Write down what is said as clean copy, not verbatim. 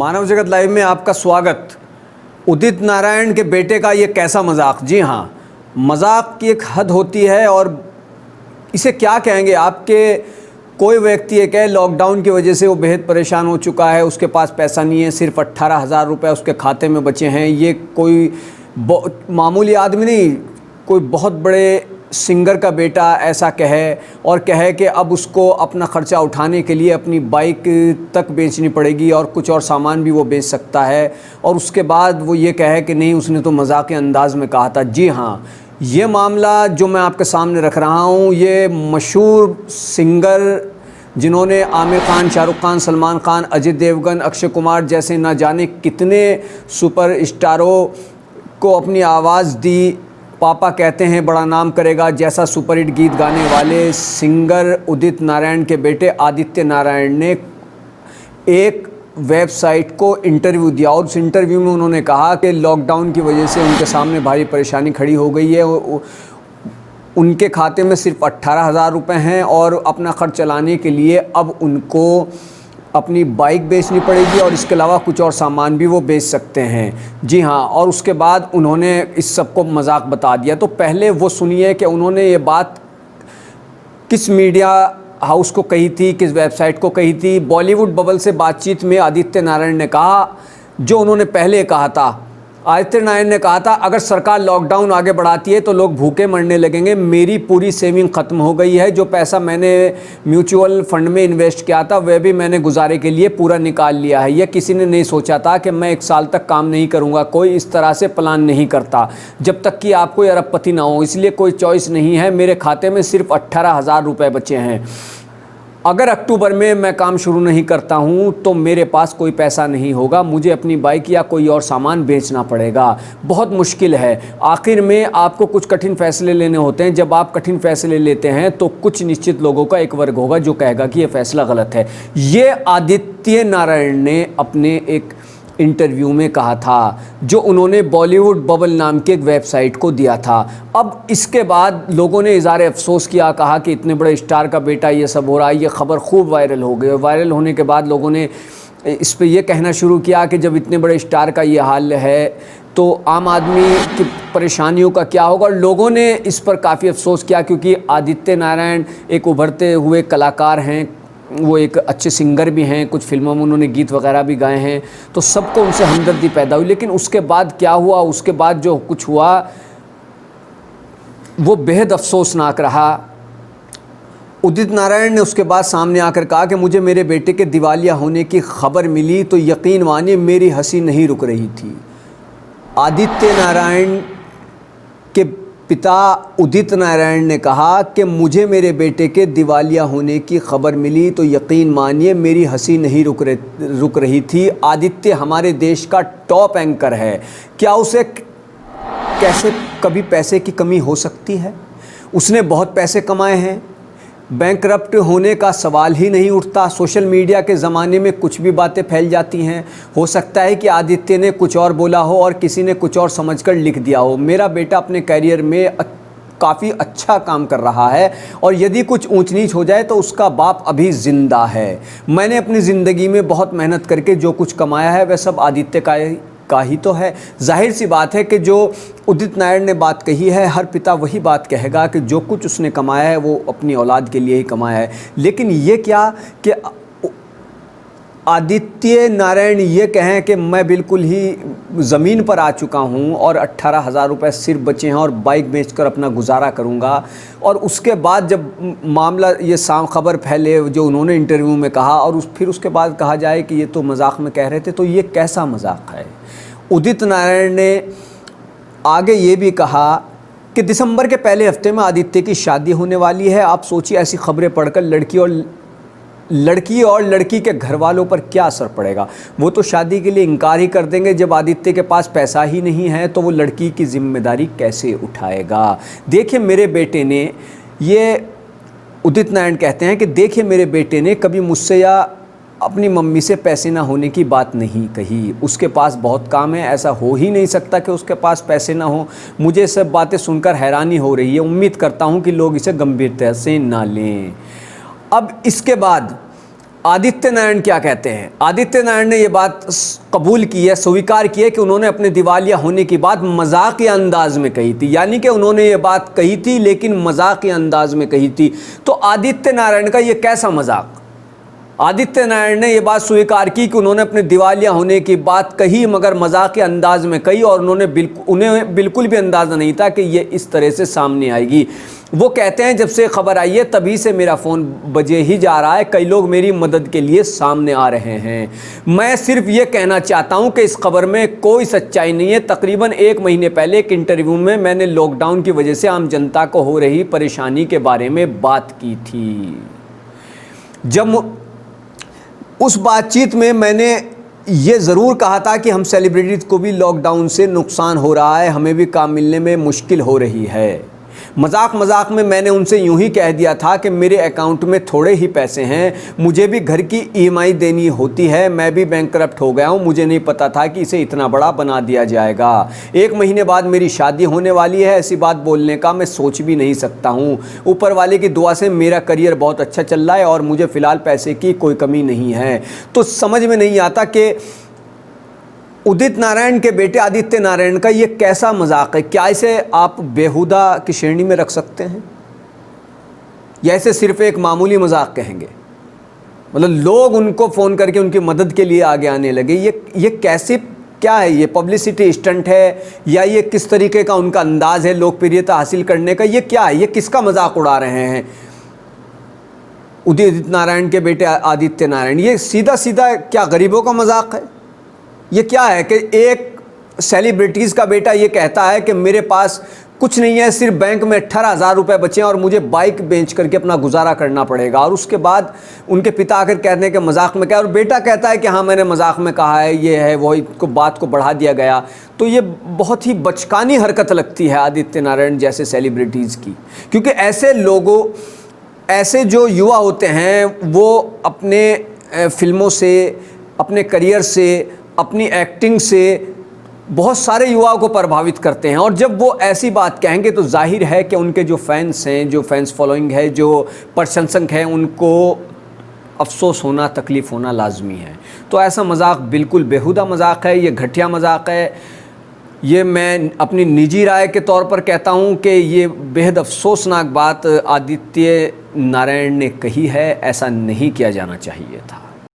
मानव जगत लाइव में आपका स्वागत। उदित नारायण के बेटे का ये कैसा मजाक। जी हाँ, मजाक की एक हद होती है और इसे क्या कहेंगे। आपके कोई व्यक्ति एक है, लॉकडाउन की वजह से वो बेहद परेशान हो चुका है, उसके पास पैसा नहीं है, सिर्फ 18,000 रुपये उसके खाते में बचे हैं। ये कोई मामूली आदमी नहीं, कोई बहुत बड़े सिंगर का बेटा ऐसा कहे और कहे कि अब उसको अपना ख़र्चा उठाने के लिए अपनी बाइक तक बेचनी पड़ेगी और कुछ और सामान भी वो बेच सकता है, और उसके बाद वो ये कहे कि नहीं, उसने तो मजाक अंदाज में कहा था। जी हाँ, ये मामला जो मैं आपके सामने रख रहा हूँ, ये मशहूर सिंगर जिन्होंने आमिर खान, शाहरुख खान, सलमान खान, अजय देवगन, अक्षय कुमार जैसे ना जाने कितने सुपर स्टारों को अपनी आवाज़ दी, पापा कहते हैं बड़ा नाम करेगा जैसा सुपरहिट गीत गाने वाले सिंगर उदित नारायण के बेटे आदित्य नारायण ने एक वेबसाइट को इंटरव्यू दिया और उस इंटरव्यू में उन्होंने कहा कि लॉकडाउन की वजह से उनके सामने भारी परेशानी खड़ी हो गई है। उनके खाते में सिर्फ 18,000 रुपये हैं और अपना खर्च चलाने के लिए अब उनको अपनी बाइक बेचनी पड़ेगी और इसके अलावा कुछ और सामान भी वो बेच सकते हैं। जी हाँ, और उसके बाद उन्होंने इस सब को मजाक बता दिया। तो पहले वो सुनिए कि उन्होंने ये बात किस मीडिया हाउस को कही थी, किस वेबसाइट को कही थी। बॉलीवुड बबल से बातचीत में आदित्य नारायण ने कहा जो उन्होंने पहले कहा था। आदित्य नारायण ने कहा था, अगर सरकार लॉकडाउन आगे बढ़ाती है तो लोग भूखे मरने लगेंगे। मेरी पूरी सेविंग ख़त्म हो गई है। जो पैसा मैंने म्यूचुअल फंड में इन्वेस्ट किया था वह भी मैंने गुजारे के लिए पूरा निकाल लिया है। यह किसी ने नहीं सोचा था कि मैं 1 साल तक काम नहीं करूंगा। कोई इस तरह से प्लान नहीं करता जब तक कि आप कोई अरबपति ना हो, इसलिए कोई चॉइस नहीं है। मेरे खाते में सिर्फ 18,000 रुपये बचे हैं। अगर अक्टूबर में मैं काम शुरू नहीं करता हूं तो मेरे पास कोई पैसा नहीं होगा, मुझे अपनी बाइक या कोई और सामान बेचना पड़ेगा। बहुत मुश्किल है। आखिर में आपको कुछ कठिन फैसले लेने होते हैं। जब आप कठिन फैसले लेते हैं तो कुछ निश्चित लोगों का एक वर्ग होगा जो कहेगा कि यह फैसला गलत है। ये आदित्य नारायण ने अपने एक इंटरव्यू में कहा था जो उन्होंने बॉलीवुड बबल नाम के एक वेबसाइट को दिया था। अब इसके बाद लोगों ने इज़हार अफसोस किया, कहा कि इतने बड़े स्टार का बेटा ये सब हो रहा है। ये खबर खूब वायरल हो गई। वायरल होने के बाद लोगों ने इस पे ये कहना शुरू किया कि जब इतने बड़े स्टार का ये हाल है तो आम आदमी की परेशानियों का क्या होगा। और लोगों ने इस पर काफ़ी अफसोस किया क्योंकि आदित्य नारायण एक उभरते हुए कलाकार हैं, वो एक अच्छे सिंगर भी हैं, कुछ फिल्मों में उन्होंने गीत वगैरह भी गाए हैं, तो सबको उनसे हमदर्दी पैदा हुई। लेकिन उसके बाद क्या हुआ, उसके बाद जो कुछ हुआ वो बेहद अफसोसनाक रहा। उदित नारायण ने उसके बाद सामने आकर कहा कि मुझे मेरे बेटे के दिवालिया होने की खबर मिली तो यकीन मानिए मेरी हंसी नहीं रुक रही थी। आदित्य नारायण के पिता उदित नारायण ने कहा कि मुझे मेरे बेटे के दिवालिया होने की खबर मिली तो यकीन मानिए मेरी हंसी नहीं रुक रही थी। आदित्य हमारे देश का टॉप एंकर है, क्या उसे कैसे कभी पैसे की कमी हो सकती है? उसने बहुत पैसे कमाए हैं, बैंकरप्ट होने का सवाल ही नहीं उठता। सोशल मीडिया के ज़माने में कुछ भी बातें फैल जाती हैं। हो सकता है कि आदित्य ने कुछ और बोला हो और किसी ने कुछ और समझकर लिख दिया हो। मेरा बेटा अपने करियर में काफ़ी अच्छा काम कर रहा है और यदि कुछ ऊंच नीच हो जाए तो उसका बाप अभी ज़िंदा है। मैंने अपनी ज़िंदगी में बहुत मेहनत करके जो कुछ कमाया है वह सब आदित्य का ही तो है। जाहिर सी बात है कि जो उदित नारायण ने बात कही है, हर पिता वही बात कहेगा कि जो कुछ उसने कमाया है वो अपनी औलाद के लिए ही कमाया है। लेकिन ये क्या कि आदित्य नारायण ये कहें कि मैं बिल्कुल ही ज़मीन पर आ चुका हूँ और 18,000 रुपये सिर्फ बचे हैं और बाइक बेचकर अपना गुजारा करूँगा। और उसके बाद जब मामला ये खबर फैले जो उन्होंने इंटरव्यू में कहा और फिर उसके बाद कहा जाए कि ये तो मजाक में कह रहे थे, तो ये कैसा मजाक है। उदित नारायण ने आगे ये भी कहा कि दिसंबर के पहले हफ्ते में आदित्य की शादी होने वाली है। आप सोचिए ऐसी खबरें पढ़कर लड़की और लड़की के घर वालों पर क्या असर पड़ेगा। वो तो शादी के लिए इनकार ही कर देंगे। जब आदित्य के पास पैसा ही नहीं है तो वो लड़की की जिम्मेदारी कैसे उठाएगा। देखिए मेरे बेटे ने, ये उदित नारायण कहते हैं कि देखिए मेरे बेटे ने कभी मुझसे या अपनी मम्मी से पैसे ना होने की बात नहीं कही। उसके पास बहुत काम है, ऐसा हो ही नहीं सकता कि उसके पास पैसे ना हो। मुझे सब बातें सुनकर हैरानी हो रही है। उम्मीद करता हूँ कि लोग इसे गंभीरता से ना लें। अब इसके बाद आदित्य नारायण क्या कहते हैं? आदित्य नारायण ने ये बात कबूल की है, स्वीकार की है कि उन्होंने अपने दिवालिया होने की बात मजाकिया अंदाज में कही थी, यानी कि उन्होंने ये बात कही थी लेकिन मजाकिया अंदाज में कही थी। तो आदित्य नारायण का ये कैसा मजाक? आदित्य नारायण ने यह बात स्वीकार की कि उन्होंने अपने दिवालिया होने की बात कही मगर मजाक के अंदाज में कही, और उन्हें बिल्कुल भी अंदाज़ा नहीं था कि ये इस तरह से सामने आएगी। वो कहते हैं जब से खबर आई है तभी से मेरा फ़ोन बजे ही जा रहा है, कई लोग मेरी मदद के लिए सामने आ रहे हैं। मैं सिर्फ ये कहना चाहता हूँ कि इस खबर में कोई सच्चाई नहीं है। तकरीबन 1 महीने पहले एक इंटरव्यू में मैंने लॉकडाउन की वजह से आम जनता को हो रही परेशानी के बारे में बात की थी। जब उस बातचीत में मैंने ये ज़रूर कहा था कि हम सेलिब्रिटीज़ को भी लॉकडाउन से नुकसान हो रहा है, हमें भी काम मिलने में मुश्किल हो रही है। मजाक में मैंने उनसे यूं ही कह दिया था कि मेरे अकाउंट में थोड़े ही पैसे हैं, मुझे भी घर की EMI देनी होती है, मैं भी बैंकरप्ट हो गया हूं, मुझे नहीं पता था कि इसे इतना बड़ा बना दिया जाएगा। 1 महीने बाद मेरी शादी होने वाली है, ऐसी बात बोलने का मैं सोच भी नहीं सकता हूं। ऊपर वाले की दुआ से मेरा करियर बहुत अच्छा चल रहा है और मुझे फ़िलहाल पैसे की कोई कमी नहीं है। तो समझ में नहीं आता कि उदित नारायण के बेटे आदित्य नारायण का ये कैसा मजाक है? क्या इसे आप बेहुदा की श्रेणी में रख सकते हैं या इसे सिर्फ एक मामूली मजाक कहेंगे? मतलब लोग उनको फ़ोन करके उनकी मदद के लिए आगे आने लगे। ये कैसे, क्या है ये? पब्लिसिटी स्टंट है या ये किस तरीके का उनका अंदाज़ है लोकप्रियता हासिल करने का? ये क्या है? ये किसका मजाक उड़ा रहे हैं उदित नारायण के बेटे आदित्य नारायण? ये सीधा सीधा क्या गरीबों का मजाक है? ये क्या है कि एक सेलिब्रिटीज़ का बेटा ये कहता है कि मेरे पास कुछ नहीं है, सिर्फ बैंक में 18,000 रुपये बचे हैं और मुझे बाइक बेच करके अपना गुजारा करना पड़ेगा, और उसके बाद उनके पिता आकर कहते हैं कि मजाक में क्या, और बेटा कहता है कि हाँ मैंने मजाक में कहा है, ये है वो, इसको बात को बढ़ा दिया गया। तो ये बहुत ही बचकानी हरकत लगती है आदित्य नारायण जैसे सेलिब्रिटीज़ की, क्योंकि ऐसे लोगों, ऐसे जो युवा होते हैं वो अपने फिल्मों से, अपने करियर से, अपनी एक्टिंग से बहुत सारे युवाओं को प्रभावित करते हैं, और जब वो ऐसी बात कहेंगे तो जाहिर है कि उनके जो फैंस हैं, जो फैंस फॉलोइंग है, जो प्रशंसक हैं, उनको अफसोस होना, तकलीफ़ होना लाजमी है। तो ऐसा मजाक बिल्कुल बेहुदा मजाक है, ये घटिया मजाक है। ये मैं अपनी निजी राय के तौर पर कहता हूँ कि ये बेहद अफसोसनाक बात आदित्य नारायण ने कही है, ऐसा नहीं किया जाना चाहिए था।